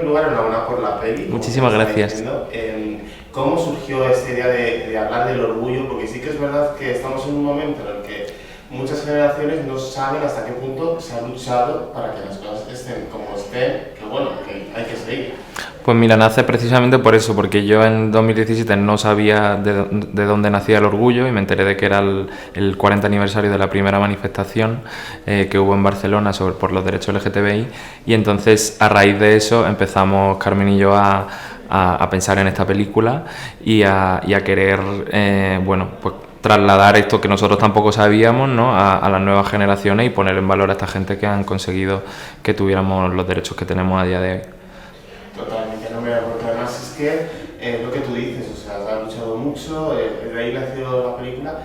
lugar, enhorabuena por la peli. Muchísimas gracias. Diciendo, ¿cómo surgió esta idea de hablar del orgullo? Porque sí que es verdad que estamos en un momento en el que muchas generaciones no saben hasta qué punto se ha luchado para que las cosas estén como estén, que bueno, que hay que seguir. Pues mira, nace precisamente por eso, porque yo en 2017 no sabía de dónde nacía el orgullo y me enteré de que era el 40 aniversario de la primera manifestación que hubo en Barcelona por los derechos LGTBI, y entonces a raíz de eso empezamos Carmen y yo a pensar en esta película y a querer, pues trasladar esto que nosotros tampoco sabíamos, ¿no?, a las nuevas generaciones y poner en valor a esta gente que han conseguido que tuviéramos los derechos que tenemos a día de hoy. Totalmente, no me voy a porque además es que lo que tú dices, o sea, has luchado mucho, de ahí nació la película,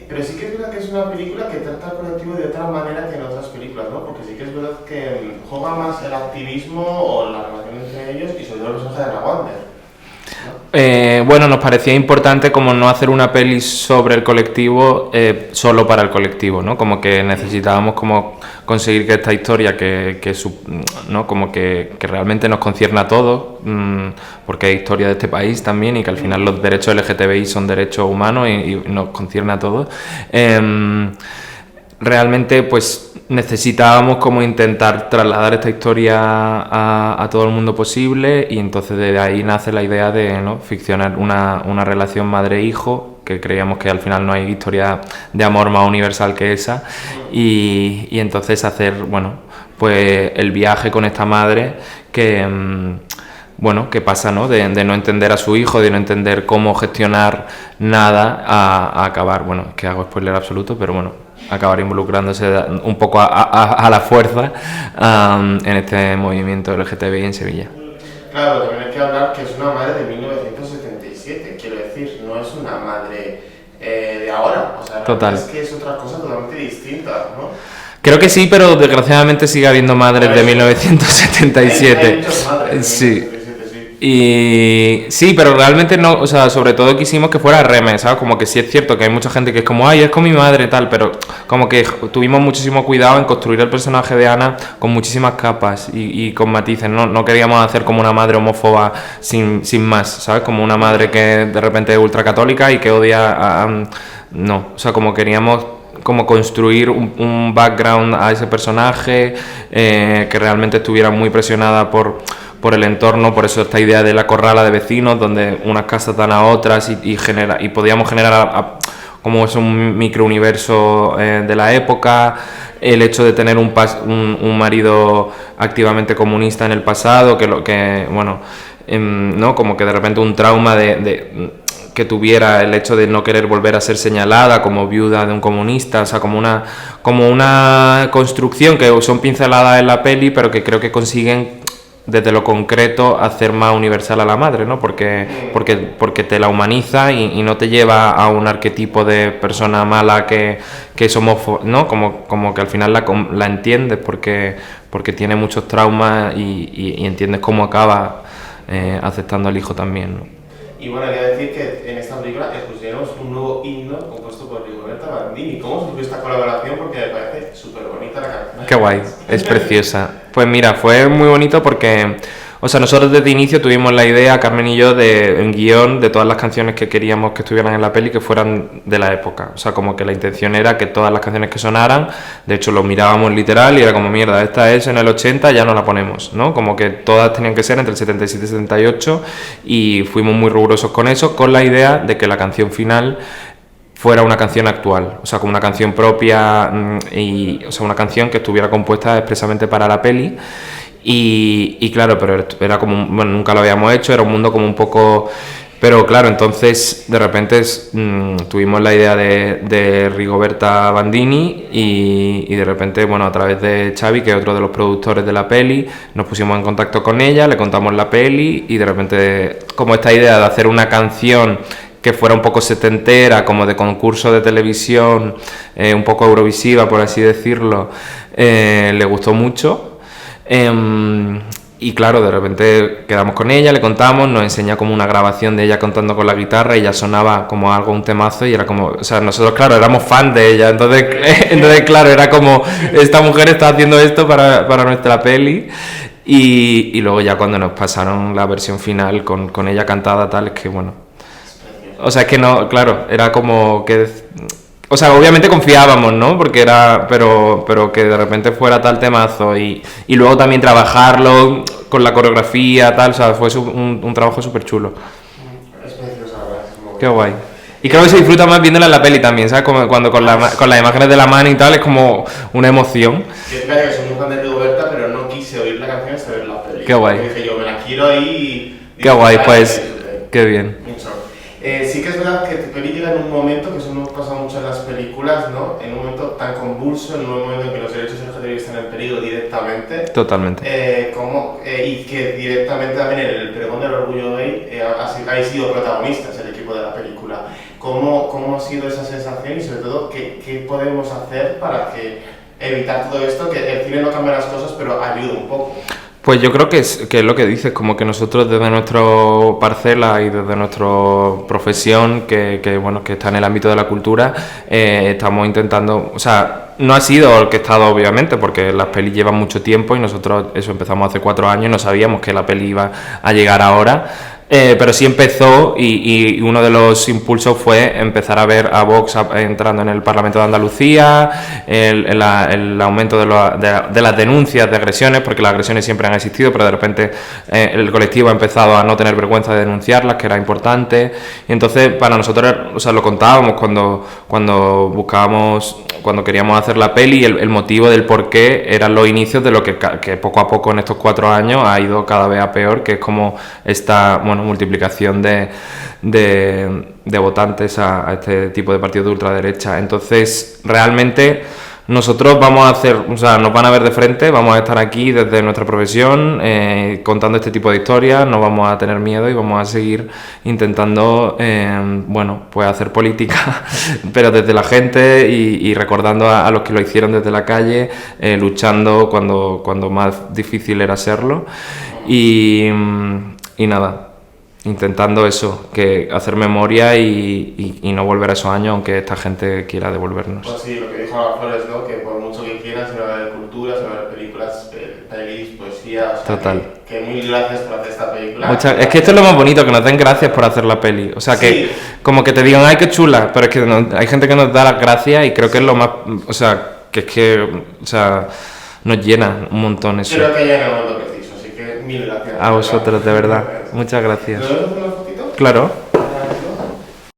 pero sí que es verdad que es una película que trata al colectivo de otra manera que en otras películas, ¿no? Porque sí que es verdad que juega más el activismo o la relación entre ellos y sobre todo el personaje de Anna Wander. Bueno, nos parecía importante como no hacer una peli sobre el colectivo solo para el colectivo, ¿no? Como que necesitábamos como conseguir que esta historia ¿no?, como que realmente nos concierne a todos, porque es historia de este país también y que al final los derechos LGTBI son derechos humanos y nos concierne a todos. Realmente pues necesitábamos como intentar trasladar esta historia a todo el mundo posible, y entonces de ahí nace la idea de, ¿no?, ficcionar una relación madre-hijo, que creíamos que al final no hay historia de amor más universal que esa, y entonces hacer, pues el viaje con esta madre que pasa, ¿no?, de no entender a su hijo, de no entender cómo gestionar nada, a acabar, que hago spoiler absoluto, pero acabar involucrándose un poco a la fuerza en este movimiento LGTBI en Sevilla. Claro, también hay que hablar que es una madre de 1977, quiero decir, no es una madre de ahora, o sea, total. Es que es otra cosa totalmente distinta, ¿no? Creo que sí, pero desgraciadamente sigue habiendo madres de 1977. Hay muchas madres sí. De 1977, sí. Y sí, pero realmente no, o sea, sobre todo quisimos que fuera reme, ¿sabes? Como que sí es cierto que hay mucha gente que es como, ay, es con mi madre y tal, pero como que tuvimos muchísimo cuidado en construir el personaje de Ana con muchísimas capas y con matices, no queríamos hacer como una madre homófoba sin más, ¿sabes? Como una madre que de repente es ultracatólica y que odia no, o sea, como queríamos como construir un background a ese personaje, que realmente estuviera muy presionada por el entorno, por eso esta idea de la corrala de vecinos, donde unas casas dan a otras y podíamos generar como es un microuniverso de la época, el hecho de tener un marido activamente comunista en el pasado, ¿no?, como que de repente un trauma que tuviera el hecho de no querer volver a ser señalada como viuda de un comunista, o sea, como una construcción que son pinceladas en la peli, pero que creo que consiguen desde lo concreto hacer más universal a la madre, ¿no? Porque te la humaniza y no te lleva a un arquetipo de persona mala que es homófoba, ¿no? Como que al final la entiendes porque tiene muchos traumas y entiendes cómo acaba aceptando al hijo también, ¿no? Y bueno, hay que decir que en esta película escucharemos un nuevo himno compuesto por Rigoberta Bandini. ¿Cómo surgió esta colaboración? Porque me parece súper bonita la canción. Qué guay, es preciosa. Pues mira, fue muy bonito porque, o sea, nosotros desde inicio tuvimos la idea, Carmen y yo, de un guión de todas las canciones que queríamos que estuvieran en la peli que fueran de la época. O sea, como que la intención era que todas las canciones que sonaran, de hecho lo mirábamos literal y era como, mierda, esta es en el 80, ya no la ponemos, ¿no? Como que todas tenían que ser entre el 77 y 78 y fuimos muy rigurosos con eso, con la idea de que la canción final fuera una canción actual, o sea, como una canción propia o sea, una canción que estuviera compuesta expresamente para la peli. Y claro, pero era como, nunca lo habíamos hecho, era un mundo como un poco, pero claro, entonces de repente tuvimos la idea de Rigoberta Bandini y de repente, a través de Xavi, que es otro de los productores de la peli, nos pusimos en contacto con ella, le contamos la peli y de repente como esta idea de hacer una canción que fuera un poco setentera, como de concurso de televisión, un poco eurovisiva, por así decirlo, le gustó mucho. Y claro, de repente quedamos con ella, le contamos, nos enseña como una grabación de ella cantando con la guitarra y ya sonaba como algo, un temazo, y era como, o sea, nosotros claro, éramos fan de ella, entonces claro, era como, esta mujer está haciendo esto para nuestra peli. Y luego ya cuando nos pasaron la versión final con ella cantada tal, es que bueno, o sea, es que no, claro, era como que, o sea, obviamente confiábamos, ¿no? Porque era, pero que de repente fuera tal temazo y luego también trabajarlo con la coreografía, tal, o sea, fue un trabajo súper chulo. Es preciosa, la verdad, es muy Qué bonita. guay. Y creo que se disfruta más viéndola en la peli también, ¿sabes? Como cuando con las imágenes de la mano y tal, es como una emoción. Que fíjate que soy muy fan de Rigoberta, pero no quise oír la canción hasta ver la peli. Qué guay. Porque dije yo, me la quiero ahí y... Qué guay, disfrutar, pues, disfrutar. qué bien. Mucho. Sí que es verdad que tu peli llega en un momento, que eso nos pasa mucho en las películas, ¿no? En un momento tan convulso, en un momento en que los derechos LGTBI están en peligro directamente. Totalmente. Y que directamente también en el pregón del orgullo gay habéis sido protagonistas el equipo de la película. ¿Cómo ha sido esa sensación y sobre todo qué podemos hacer para evitar todo esto? Que el cine no cambia las cosas, pero ayuda un poco. Pues yo creo que es lo que dices, como que nosotros desde nuestra parcela y desde nuestra profesión, bueno, que está en el ámbito de la cultura, estamos intentando, o sea, no ha sido el que he estado obviamente, porque las pelis llevan mucho tiempo y nosotros eso empezamos hace 4 años, no sabíamos que la peli iba a llegar ahora. Pero sí empezó y uno de los impulsos fue empezar a ver a Vox entrando en el Parlamento de Andalucía, el aumento de las denuncias de agresiones, porque las agresiones siempre han existido, pero de repente el colectivo ha empezado a no tener vergüenza de denunciarlas, que era importante. Y entonces para nosotros, o sea, lo contábamos cuando buscábamos, cuando queríamos hacer la peli, el motivo del por qué eran los inicios de lo que poco a poco en estos 4 años ha ido cada vez a peor, que es como esta multiplicación de votantes a este tipo de partidos de ultraderecha. Entonces, realmente nosotros vamos a hacer, o sea, nos van a ver de frente, vamos a estar aquí desde nuestra profesión contando este tipo de historias, no vamos a tener miedo y vamos a seguir intentando, pues hacer política, pero desde la gente y recordando a los que lo hicieron desde la calle, luchando cuando más difícil era serlo y nada. Intentando eso, que hacer memoria y no volver a esos años, aunque esta gente quiera devolvernos. Pues sí, lo que dijo Ana Flores, ¿no? Que por mucho que quieran, se va a ver cultura, se va a ver películas, pelis, poesía, o sea, total. Que mil gracias por hacer esta película. Es que esto es lo más bonito, que nos den gracias por hacer la peli. O sea, que sí. Como que te digan, ay, qué chula, pero es que hay gente que nos da las gracias y creo que es lo más, o sea, nos llena un montón eso. Creo que llega el momento preciso, así que mil gracias. A vosotros, de verdad. Muchas gracias. ¿Nos vemos en una fotito? Claro.